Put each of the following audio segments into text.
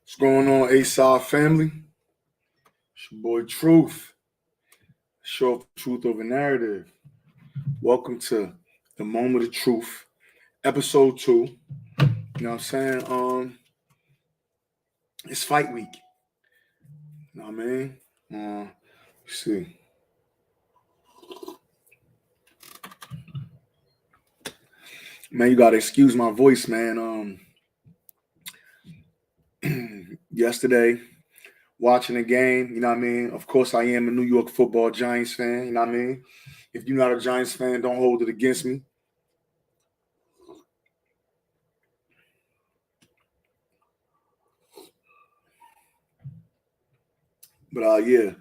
What's going on, ASOP family? It's your boy Truth. Show up truth over narrative. Welcome to the Moment of Truth, episode 2. You know what I'm saying? It's fight week. You know what I mean? Let's see. Man, you gotta excuse my voice, man. Yesterday, watching the game, you know what I mean? Of course, I am a New York football Giants fan, you know what I mean? If you're not a Giants fan, don't hold it against me. But yeah,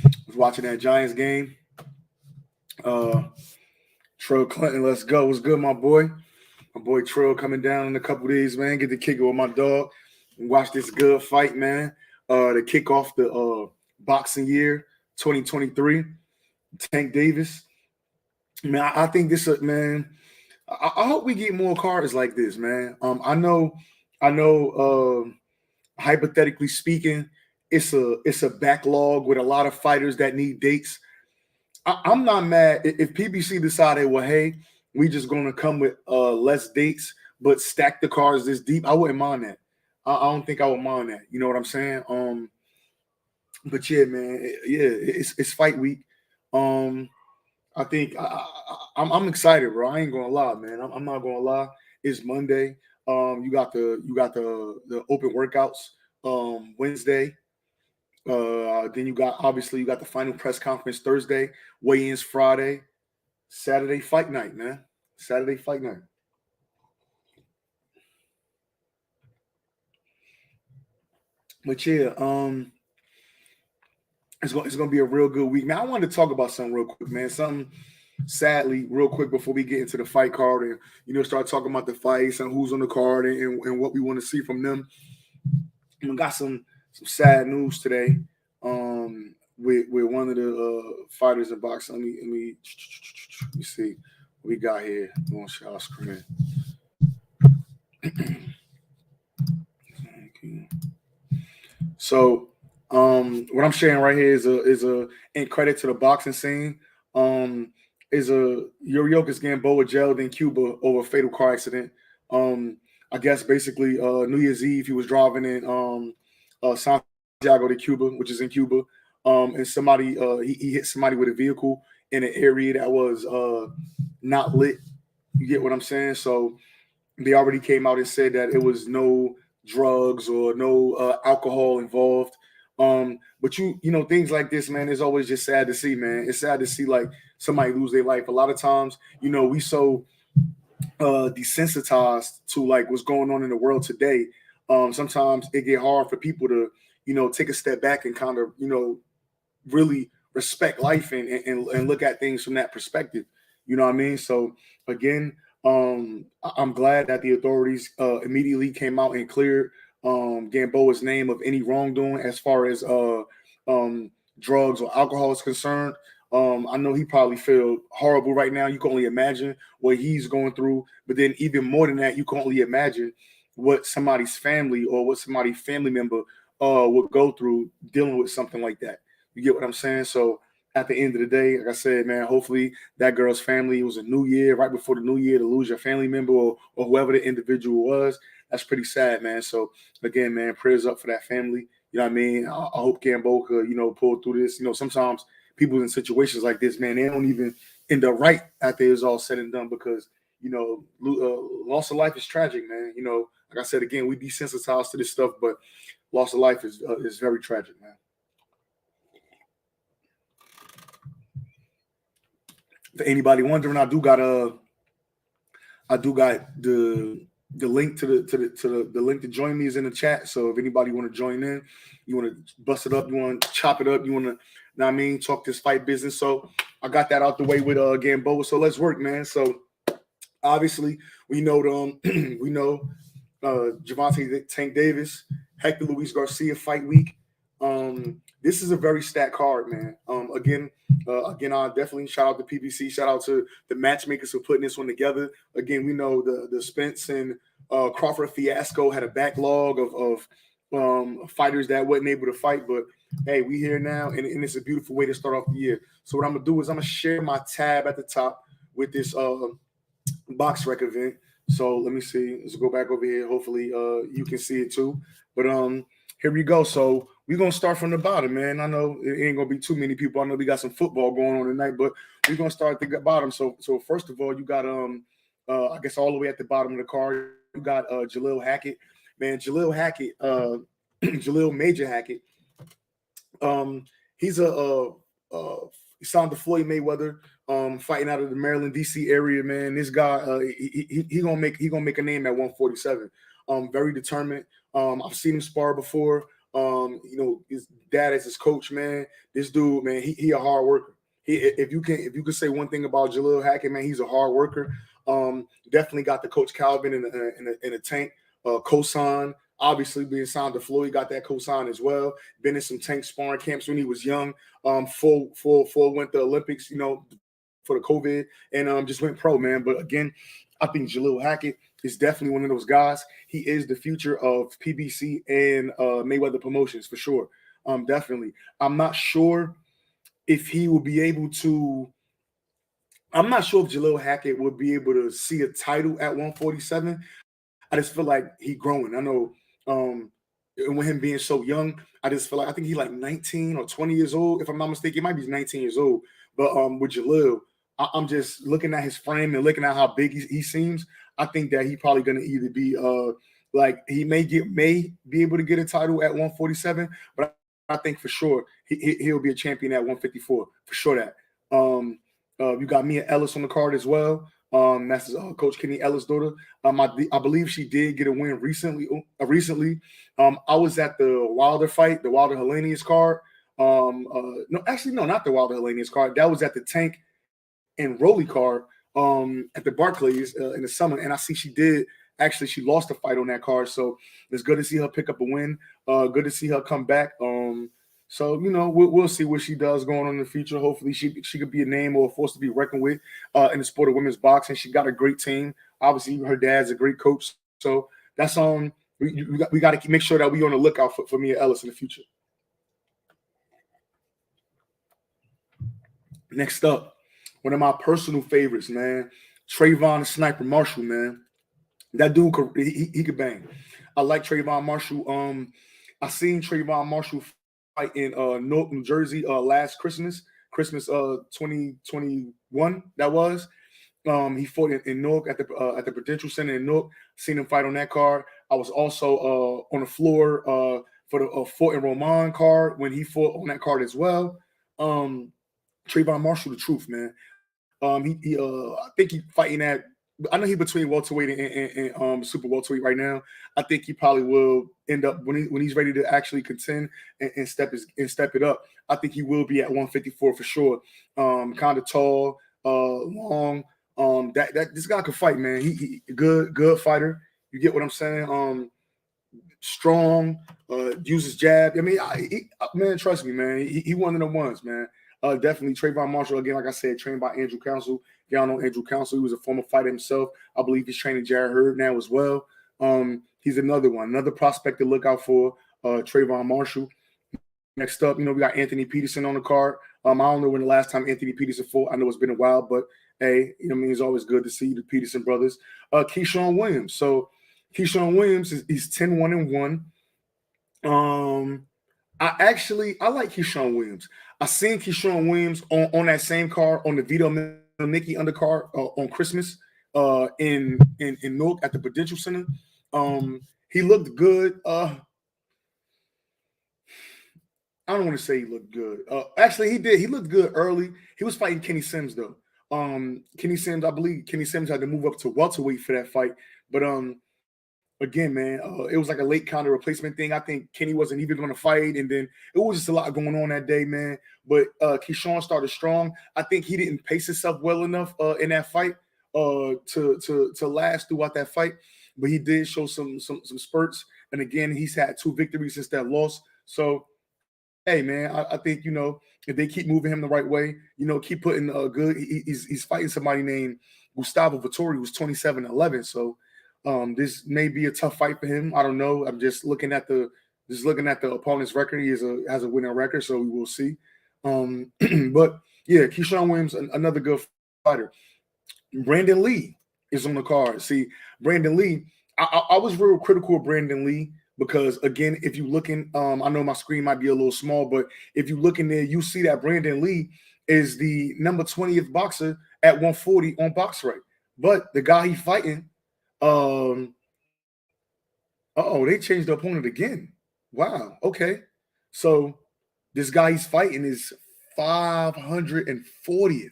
I was watching that Giants game. Trill Clinton, let's go. What's good, my boy? My boy Trill coming down in a couple days, man. Get to kick it with my dog and watch this good fight, man. To kick off the boxing year 2023. Tank Davis. Man, I think this, man. I hope we get more cards like this, man. I know. Hypothetically speaking, it's a backlog with a lot of fighters that need dates. I'm not mad if PBC decided, well, hey, we just gonna come with less dates, but stack the cards this deep. I wouldn't mind that. I don't think I would mind that. You know what I'm saying? But yeah, man, it's fight week. I think I'm excited, bro. I ain't gonna lie, man. I'm not gonna lie. It's Monday. You got the open workouts Wednesday. Then you got the final press conference Thursday, weigh-ins Friday, Saturday fight night, man. Saturday fight night. But yeah, it's gonna be a real good week. Now I wanted to talk about something real quick, man. Something sadly, real quick before we get into the fight card and start talking about the fights and who's on the card and what we want to see from them. We got some sad news today. With one of the fighters in boxing. Let me see what we got here on y'all screen. So what I'm sharing right here is a in credit to the boxing scene. Is a Yuriorkis Gamboa jailed in Cuba over a fatal car accident. I guess basically New Year's Eve he was driving in Santiago de Cuba, which is in Cuba. And somebody he hit somebody with a vehicle in an area that was not lit. You get what I'm saying? So they already came out and said that it was no drugs or no alcohol involved. But you know things like this, man, it's always just sad to see, man. It's sad to see like somebody lose their life. A lot of times, we so desensitized to like what's going on in the world today. Sometimes it get hard for people to take a step back and kind of really respect life and look at things from that perspective. You know what I mean? So again, I'm glad that the authorities immediately came out and cleared Gamboa's name of any wrongdoing as far as drugs or alcohol is concerned. I know he probably feel horrible right now. You can only imagine what he's going through. But then even more than that, you can only imagine what somebody's family or what somebody's family member would go through dealing with something like that. You get what I'm saying? So at the end of the day, like I said, man, hopefully that girl's family, it was a new year, right before the new year, to lose your family member or whoever the individual was. That's pretty sad, man. So again, man, prayers up for that family. You know what I mean? I hope Gamboa could, pull through this. Sometimes people in situations like this, man, they don't even end up right after it's all said and done because, loss of life is tragic, man. Like I said, again, we desensitized to this stuff, but loss of life is very tragic, man. For anybody wondering, I do got the link to the link to join me is in the chat. So if anybody want to join in, you want to bust it up, you want to chop it up, you want to, know what I mean, talk this fight business. So I got that out the way with Gamboa. So let's work, man. So obviously we know Gervonta Tank Davis, Hector Luis Garcia fight week. This is a very stacked card, man. Again, I definitely shout out to PBC. Shout out to the matchmakers for putting this one together. Again, we know the Spence and Crawford fiasco had a backlog of fighters that wasn't able to fight. But hey, we here now, and it's a beautiful way to start off the year. So what I'm gonna do is I'm gonna share my tab at the top with this box rec event. So let me see. Let's go back over here. Hopefully, you can see it too. But here we go. So we're gonna start from the bottom, man. I know it ain't gonna be too many people. I know we got some football going on tonight, but we're gonna start at the bottom. So first of all, you got I guess all the way at the bottom of the card, you got Jalil Hackett. Man, Jalil Hackett, Jalil Major Hackett. He's he signed to Floyd Mayweather, fighting out of the Maryland, D.C. area. Man, this guy, he gonna make a name at 147. Very determined. I've seen him spar before. His dad as his coach. Man, this dude, man, he a hard worker. If you can say one thing about Jalil Hackett, man, he's a hard worker. Definitely got the Coach Calvin in a tank. Cosign, obviously being signed to Floyd, got that cosign as well. Been in some tank sparring camps when he was young. Full went to Olympics, for the COVID, and just went pro, man. But again, I think Jalil Hackett is definitely one of those guys. He is the future of PBC and Mayweather Promotions for sure. Definitely. I'm not sure if he will be able to. I'm not sure if Jalil Hackett will be able to see a title at 147. I just feel like he growing. I know, and with him being so young, I just feel like I think he's like 19 or 20 years old. If I'm not mistaken, he might be 19 years old. But with Jalil, I'm just looking at his frame and looking at how big he seems. I think that he probably going to either be like he may be able to get a title at 147, but I think for sure he'll be a champion at 154 for sure. That you got Mia Ellis on the card as well. That's Coach Kenny Ellis' daughter. I believe she did get a win recently. I was at the Wilder fight, the Wilder Helenius card. No, not the Wilder Helenius card. That was at the Tank and Rolly card at the Barclays in the summer. And I see she lost a fight on that card. So it's good to see her pick up a win. Good to see her come back. So, we'll see what she does going on in the future. Hopefully she could be a name or a force to be reckoned with in the sport of women's boxing. She got a great team. Obviously, her dad's a great coach. So that's we got to make sure that we on the lookout for Mia Ellis in the future. Next up, one of my personal favorites, man, Trayvon the Sniper Marshall, man. That dude, he could bang. I like Trayvon Marshall. I seen Trayvon Marshall fight in Newark, New Jersey last Christmas 2021. That was. He fought in Newark at the Prudential Center in Newark. Seen him fight on that card. I was also on the floor for the Fort and Roman card when he fought on that card as well. Trayvon Marshall, the truth, man. I think he's fighting at. I know he's between welterweight and super welterweight right now. I think he probably will end up when he's ready to actually contend and step it up. I think he will be at 154 for sure. Kind of tall, long. That this guy can fight, man. He good fighter. You get what I'm saying? Strong. Uses jab. I mean, man, trust me, man. He one of the ones, man. Definitely Trayvon Marshall, again, like I said, trained by Andrew Council. Y'all know Andrew Council. He was a former fighter himself. I believe he's training Jared Hurd now as well. He's another prospect to look out for, Trayvon Marshall. Next up, we got Anthony Peterson on the card. I don't know when the last time Anthony Peterson fought. I know it's been a while, but hey, it's always good to see the Peterson brothers. Keyshawn Williams. So Keyshawn Williams he's 10-1-1. I like Keyshawn Williams. I seen Keyshawn Williams on that same card on the Vito Mickey undercard on Christmas in Newark at the Prudential Center. He looked good. I don't want to say he looked good. Actually, he did. He looked good early. He was fighting Kenny Sims though. Kenny Sims, I believe Kenny Sims had to move up to welterweight for that fight. But again, man, it was like a late counter replacement thing. I think Kenny wasn't even going to fight, and then it was just a lot going on that day, man. But Keyshawn started strong. I think he didn't pace himself well enough in that fight to last throughout that fight. But he did show some spurts, and again, he's had 2 victories since that loss. So, hey, man, I think if they keep moving him the right way, keep putting good. He's fighting somebody named Gustavo Vittori, who's 27-11. So. This may be a tough fight for him. I don't know. I'm just looking at the Just looking at the opponent's record, has a winning record, so we will see. But yeah, Keyshawn Williams, another good fighter. Brandon Lee is on the card. See, Brandon Lee, I was real critical of Brandon Lee because again, if you looking, I know my screen might be a little small, but if you look in there, you see that Brandon Lee is the number 20th boxer at 140 on BoxRec. But the guy he's fighting, they changed the opponent again. Wow. Okay. So this guy he's fighting is 540th.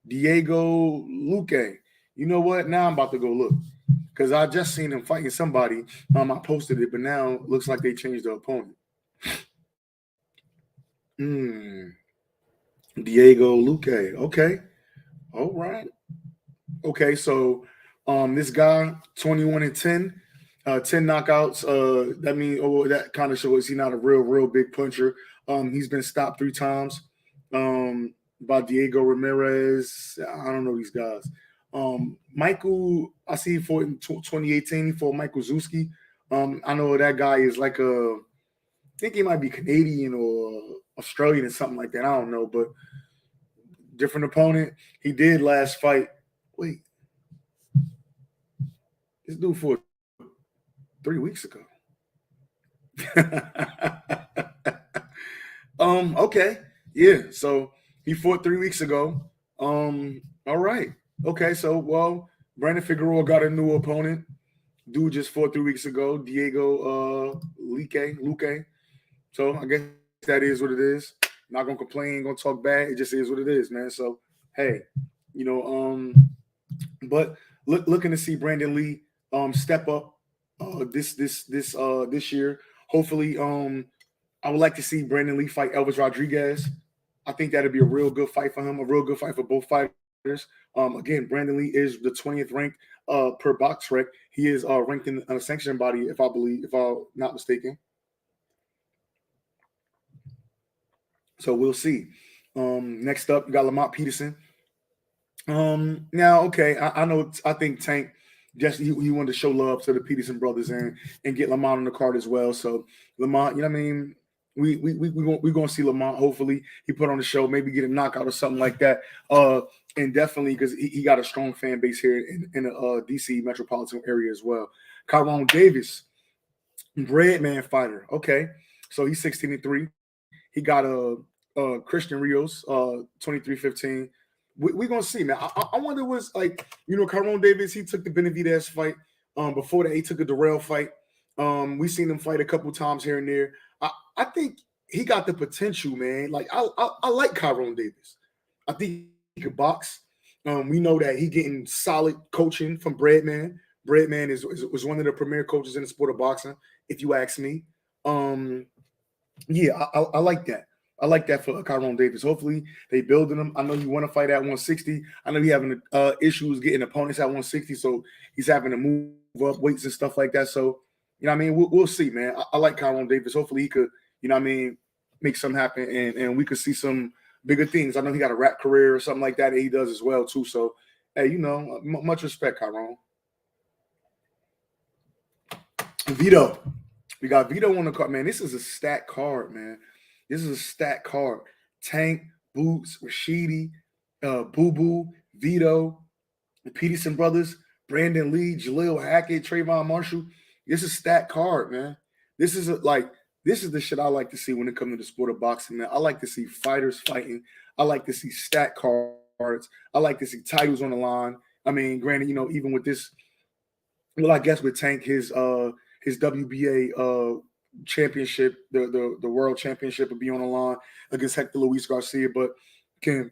Diego Luque. You know what? Now I'm about to go look because I just seen him fighting somebody. I posted it, but now it looks like they changed the opponent. Diego Luque. Okay. All right. Okay. So this guy, 21-10, 10 knockouts. That means that kind of shows he's not a real big puncher. He's been stopped 3 times. By Diego Ramirez. I don't know these guys. Michael, I see he fought in 2018. He fought Michael Zuski. I know that guy is like I think he might be Canadian or Australian or something like that. I don't know, but different opponent. He did last fight. Wait, this dude fought 3 weeks ago. Okay. Yeah, so he fought 3 weeks ago. All right. Okay, so Brandon Figueroa got a new opponent. Dude just fought 3 weeks ago, Diego Luque. So I guess that is what it is. Not gonna complain, ain't gonna talk bad. It just is what it is, man. So hey, but looking to see Brandon Lee step up this year. Hopefully, I would like to see Brandon Lee fight Elvis Rodriguez. I think that'd be a real good fight for him, a real good fight for both fighters. Again, Brandon Lee is the 20th ranked per BoxRec. He is ranked in a sanctioned body, if I'm not mistaken. So we'll see. Next up, you got Lamont Peterson. Now, okay, I know. I think Tank just he wanted to show love to the Peterson brothers and get Lamont on the card as well. So Lamont, you know what I mean. We're gonna see Lamont. Hopefully, he put on the show, maybe get a knockout or something like that. And definitely because he got a strong fan base here in the DC metropolitan area as well. Kyron Davis, Breadman fighter. Okay, so he's 16-3. He got Christian Rios, 23-15. We're gonna see, man. I wonder what's like. Kyron Davis. He took the Benavidez fight. Before that, he took a Darrell fight. We seen him fight a couple times here and there. I think he got the potential, man. Like I like Kyron Davis. I think he could box. We know that he getting solid coaching from Breadman. Breadman was one of the premier coaches in the sport of boxing, if you ask me. Yeah, I like that. I like that for Kyron Davis. Hopefully they building him. I know he want to fight at 160. I know he having issues getting opponents at 160, so he's having to move up weights and stuff like that. So, you know what I mean? We'll see, man. I like Kyron Davis. Hopefully he could, you know what I mean, make something happen and we could see some bigger things. I know he got a rap career or something like that he does as well, too. So, hey, much respect, Kyron. Vito. We got Vito on the card. Man, this is a stacked card, man. This is a stacked card. Tank, Boots, Rashidi, Boo Boo, Vito, the Peterson brothers, Brandon Lee, Jaleel Hackett, Trayvon Marshall. This is a stacked card, man. This is the shit I like to see when it comes to the sport of boxing, man. I like to see fighters fighting. I like to see stacked cards. I like to see titles on the line. I mean, granted, even with this, I guess with Tank, his WBA championship, the world championship will be on the line against Hector Luis Garcia, but can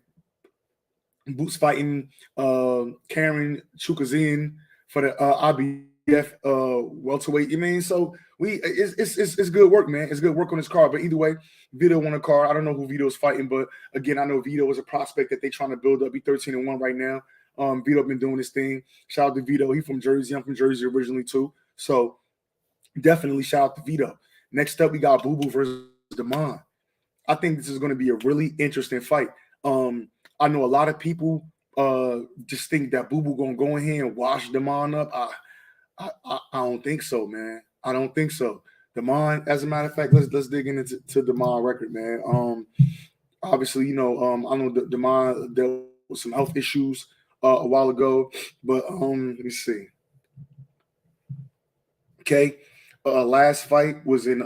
Boots fighting Karen Chukazin for the IBF welterweight. So it's good work, man. It's good work on this card. But either way, Vito on the card. I don't know who Vito's fighting, but again, I know Vito is a prospect that they're trying to build up. He's 13-1 right now. Vito been doing his thing. Shout out to Vito. He's from Jersey. I'm from Jersey originally too. So definitely shout out to Vito. Next up, we got Boo Boo versus Damon. I think this is going to be a really interesting fight. I know a lot of people just think that Boo Boo going to go in here and wash Damon up. I don't think so, man. I don't think so. Damon, as a matter of fact, let's dig into to Damon record, man. Obviously, I know Damon dealt with some health issues a while ago, but let me see. Okay, last fight was in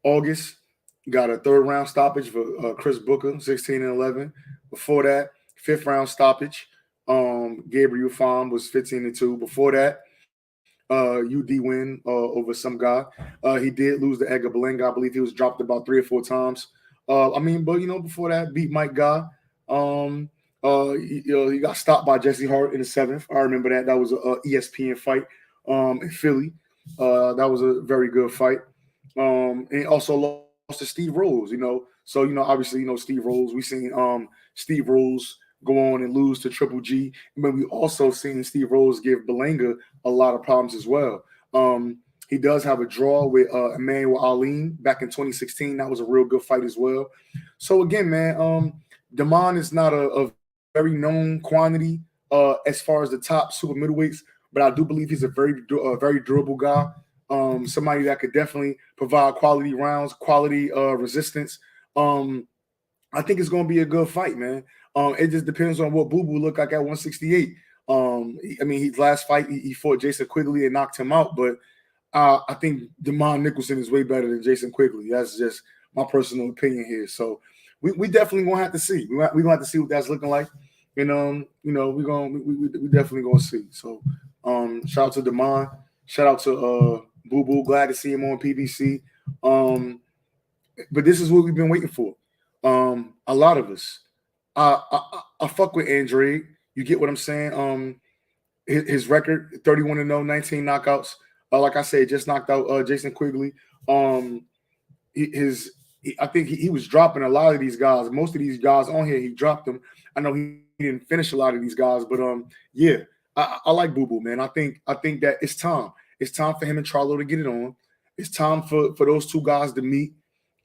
August. Got a third round stoppage for Chris Booker, 16-11. Before that, fifth round stoppage. Gabriel Fam was 15-2. Before that, UD win over some guy. He did lose to Edgar Berlanga. I believe he was dropped about 3 or 4 times. But before that, beat Mike Guy. He got stopped by Jesse Hart in the seventh. I remember that. That was a ESPN fight in Philly. That was a very good fight. And he also lost to Steve Rose. So obviously, Steve Rose. We seen Steve Rose go on and lose to Triple G. But we also seen Steve Rose give Berlanga a lot of problems as well. He does have a draw with Emmanuel Ali back in 2016. That was a real good fight as well. So again, man, Damon is not a very known quantity as far as the top super middleweights, but I do believe he's a very durable guy. Somebody that could definitely provide quality rounds, quality resistance. I think it's going to be a good fight, man. It just depends on what Boo Boo look like at 168. His last fight, he fought Jason Quigley and knocked him out, but I think Damon Nicholson is way better than Jason Quigley. That's just my personal opinion here. So we definitely gonna have to see. We're gonna have to see what that's looking like. And we definitely gonna see. So shout out to Damon. Shout out to Boo Boo. Glad to see him on PBC. But this is what we've been waiting for. A lot of us. I fuck with Andre. You get what I'm saying? His record 31-0, 19 knockouts. Like I said, just knocked out Jason Quigley. I think he was dropping a lot of these guys. Most of these guys on here, he dropped them. I know he didn't finish a lot of these guys, but yeah, I like Boo Boo, man. I think that it's time. It's time for him and Charlo to get it on. It's time for those two guys to meet.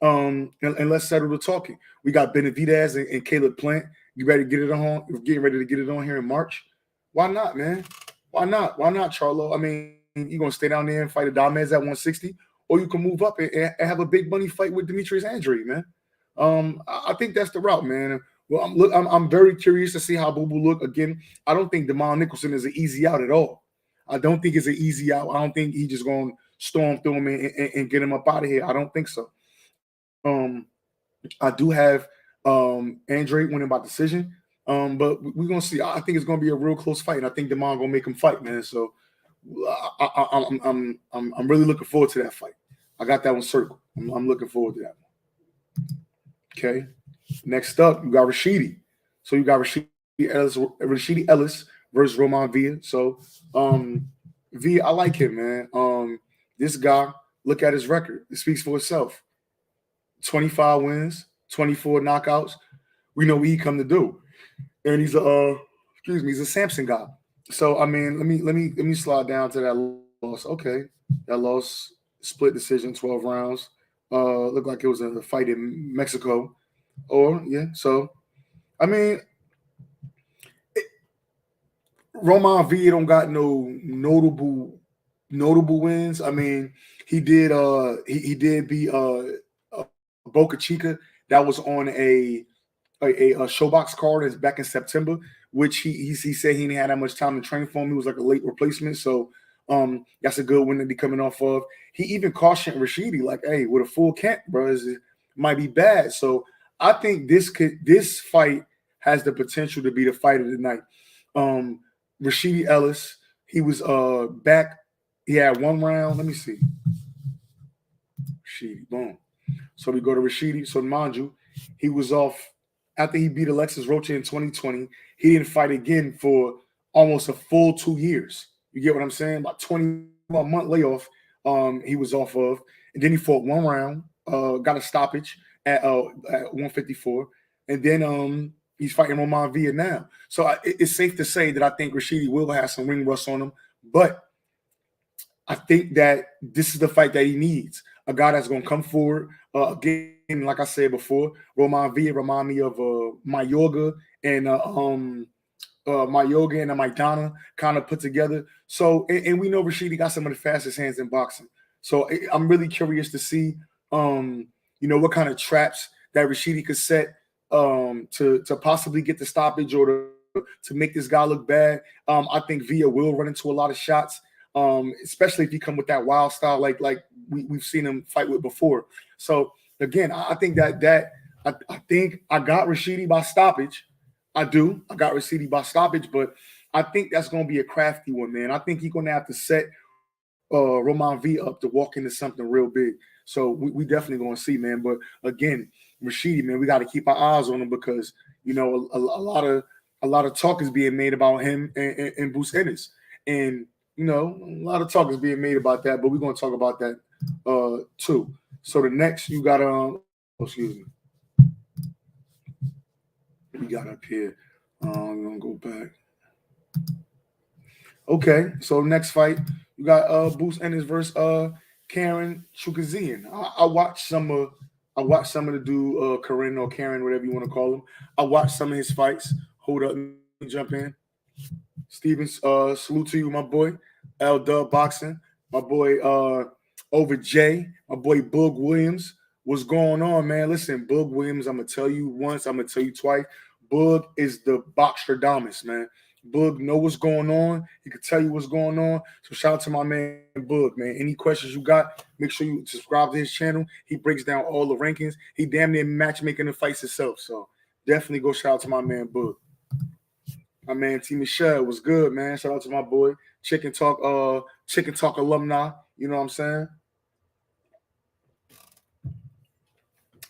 And let's settle the talking. We got Benavidez and Caleb Plant. You ready to get it on? You're getting ready to get it on here in March. Why not, man? Why not? Why not, Charlo? I mean, you're gonna stay down there and fight Adamez at 160, or you can move up and have a big money fight with Demetrius Andre, man. I think that's the route, man. Well, I'm very curious to see how Boo Boo look. Again, I don't think Damon Nicholson is an easy out at all. I don't think it's an easy out. I don't think he's just gonna storm through him and get him up out of here. I don't think so. I do have Andre winning by decision. But we're gonna see. I think it's gonna be a real close fight, and I think Damon gonna make him fight, man. So I'm really looking forward to that fight. I got that one circled. I'm looking forward to that one. Okay. Next up, you got Rashidi. So you got Rashidi Ellis versus Roman Villa. So Villa, I like him, man. This guy, look at his record. It speaks for itself. 25 wins, 24 knockouts. We know what he come to do. And he's a Samson guy. So I mean, let me slide down to that loss. Okay, that loss, split decision, 12 rounds. Looked like it was a fight in Mexico. Or yeah, so I mean, Roman Villa don't got no notable wins. I mean, he did beat Boca Chica. That was on a showbox card is back in September, which he said he didn't have that much time to train for him. He was like a late replacement. So that's a good win that he coming off of. He even cautioned Rashidi, like, hey, with a full camp, bro, it might be bad. So I think this fight has the potential to be the fight of the night. Rashidi Ellis, he was back. He had one round. Let me see. Rashidi, boom. So we go to Rashidi. So mind you, he was off after he beat Alexis Rocha in 2020. He didn't fight again for almost a full 2 years. You get what I'm saying? About 21-month layoff he was off of. And then he fought one round, got a stoppage at 154. And then he's fighting Roman Villa now. So it's safe to say that I think Rashidi will have some ring rust on him. But I think that this is the fight that he needs. A guy that's going to come forward. Again, like I said before, Roman Villa remind me of Mayorga and Maidana kind of put together. So, and we know Rashidi got some of the fastest hands in boxing. So I'm really curious to see, what kind of traps that Rashidi could set to possibly get the stoppage or to make this guy look bad. I think Villa will run into a lot of shots, especially if you come with that wild style like we've seen him fight with before. So again, I think I think I got Rashidi by stoppage. I do. I got Rashidi by stoppage, but I think that's going to be a crafty one, man. I think he's going to have to set Roman V up to walk into something real big. So we definitely going to see, man. But again, Rashidi, man, we got to keep our eyes on him because a lot of talk is being made about him and Bruce Ennis, and a lot of talk is being made about that. But we're going to talk about that too. So the next you got excuse me, we got up here. I'm gonna go back. Okay, so next fight you got Bruce Ennis versus Karen Chukazian. I watched some of the dude Karen or Karen, whatever you want to call him. I watched some of his fights. Hold up, let me jump in. Stevens, salute to you, my boy. L Dub Boxing, my boy Over J, my boy Boog Williams. What's going on, man? Listen, Boog Williams, I'm gonna tell you once, I'm gonna tell you twice. Boog is the Boxstradamus, man. Boog know what's going on. He can tell you what's going on. So shout out to my man Boog, man. Any questions you got, make sure you subscribe to his channel. He breaks down all the rankings. He damn near matchmaking the fights himself. So definitely go shout out to my man Boog. My man T Michelle was good, man. Shout out to my boy. Chicken Talk alumni. You know what I'm saying?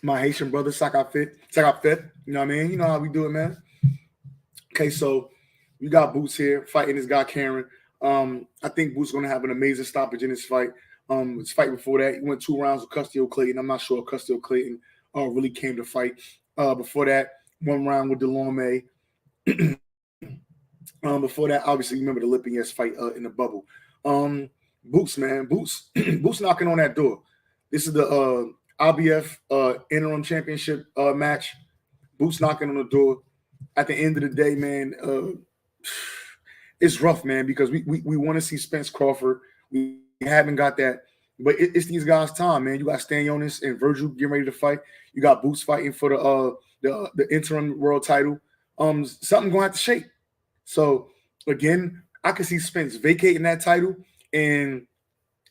My Haitian brother, Sakafit. You know what I mean? You know how we do it, man. Okay, so we got Boots here fighting this guy Karen. I think Boots going to have an amazing stoppage in this fight. His fight before that, he went 2 rounds with Custio Clayton. I'm not sure if Custio Clayton really came to fight. Before that, 1 round with Delorme. Before that, obviously, you remember the Lipinets fight in the bubble. Boots, man. Boots knocking on that door. This is the IBF interim championship match. Boots knocking on the door. At the end of the day, man, it's rough, man, because we want to see Spence Crawford. We haven't got that. But it's these guys' time, man. You got Stanionis and Virgil getting ready to fight. You got Boots fighting for the interim world title. Something going to have to shake. So, again, I could see Spence vacating that title, and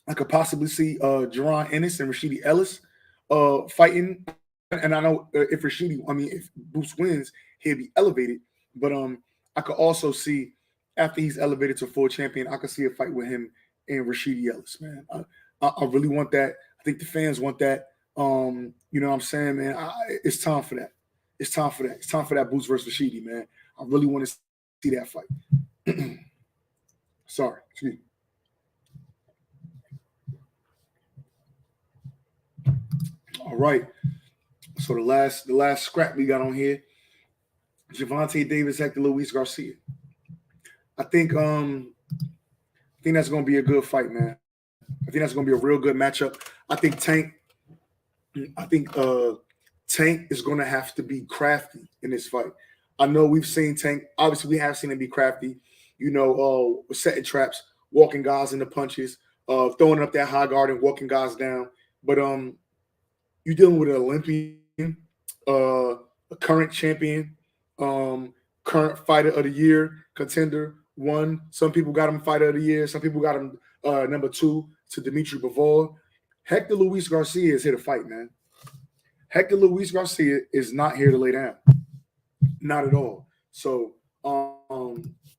I could possibly see Jerron Ennis and Rashidi Ellis fighting. And I know if Boots wins, he'll be elevated. But I could also see after he's elevated to full champion, I could see a fight with him and Rashidi Ellis, man. I really want that. I think the fans want that. You know what I'm saying, man? It's time for that. It's time for that. It's time for that Boots versus Rashidi, man. I really want to see that fight. Sorry. Excuse me. All right. So the last scrap we got on here, Gervonta Davis, Hector Luis Garcia. I think that's going to be a good fight, man. I think that's going to be a real good matchup. I think Tank is going to have to be crafty in this fight. I know we've seen Tank. Obviously, we have seen him be crafty. Setting traps, walking guys into punches, throwing up that high guard and walking guys down. But you're dealing with an Olympian, a current champion, current fighter of the year contender. One, some people got him fighter of the year. Some people got him number 2 to Dimitri Bivol. Hector Luis Garcia is here to fight, man. Hector Luis Garcia is not here to lay down. Not at all. So,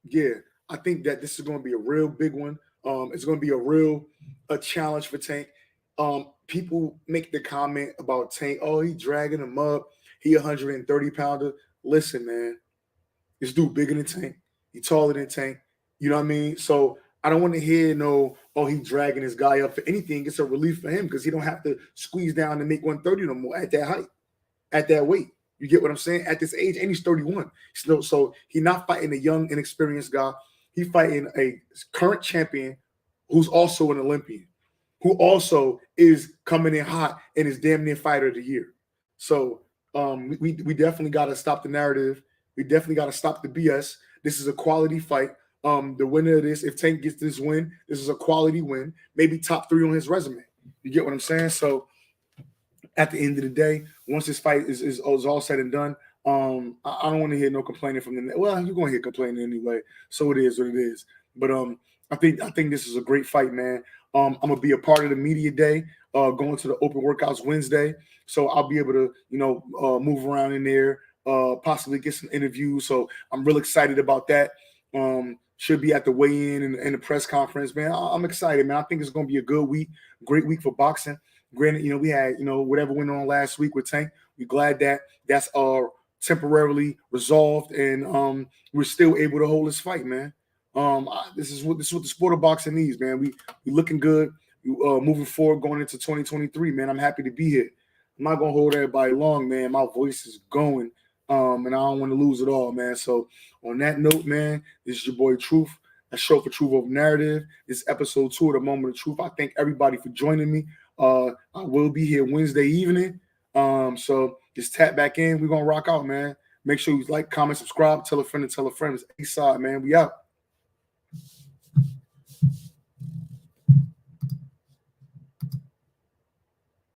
yeah, I think that this is going to be a real big one. It's going to be a challenge for Tank. People make the comment about Tank. Oh, he dragging him up. He 130-pounder. Listen, man, this dude bigger than Tank. He taller than Tank. You know what I mean? So I don't want to hear he dragging this guy up for anything. It's a relief for him because he don't have to squeeze down to make 130 no more at that height, at that weight. You get what I'm saying? At this age, and he's 31. So he's not fighting a young, inexperienced guy. He's fighting a current champion who's also an Olympian, who also is coming in hot and is damn near fighter of the year. So we definitely got to stop the narrative. We definitely got to stop the BS. This is a quality fight. The winner of this, if Tank gets this win, this is a quality win. Maybe top 3 on his resume. You get what I'm saying? So at the end of the day, once this fight is all said and done, I don't want to hear no complaining from the. Well, you're gonna hear complaining anyway, so it is what it is. But I think this is a great fight, man. I'm gonna be a part of the media day, going to the open workouts Wednesday, so I'll be able to move around in there, possibly get some interviews. So I'm real excited about that. Should be at the weigh-in and the press conference, man. I'm excited, man. I think it's gonna be a good week, great week for boxing. Granted, we had, whatever went on last week with Tank. We're glad that that's temporarily resolved, and we're still able to hold this fight, man. This is what the sport of boxing needs, man. We looking good, moving forward, going into 2023, man. I'm happy to be here. I'm not gonna hold everybody long, man. My voice is going, and I don't want to lose it all, man. So on that note, man, this is your boy Truth. A show for Truth Over Narrative. This is episode 2 of the Moment of Truth. I thank everybody for joining me. I will be here Wednesday evening. So just tap back in. We're gonna rock out, man. Make sure you like, comment, subscribe, tell a friend and tell a friend. It's A-Side, man. We out.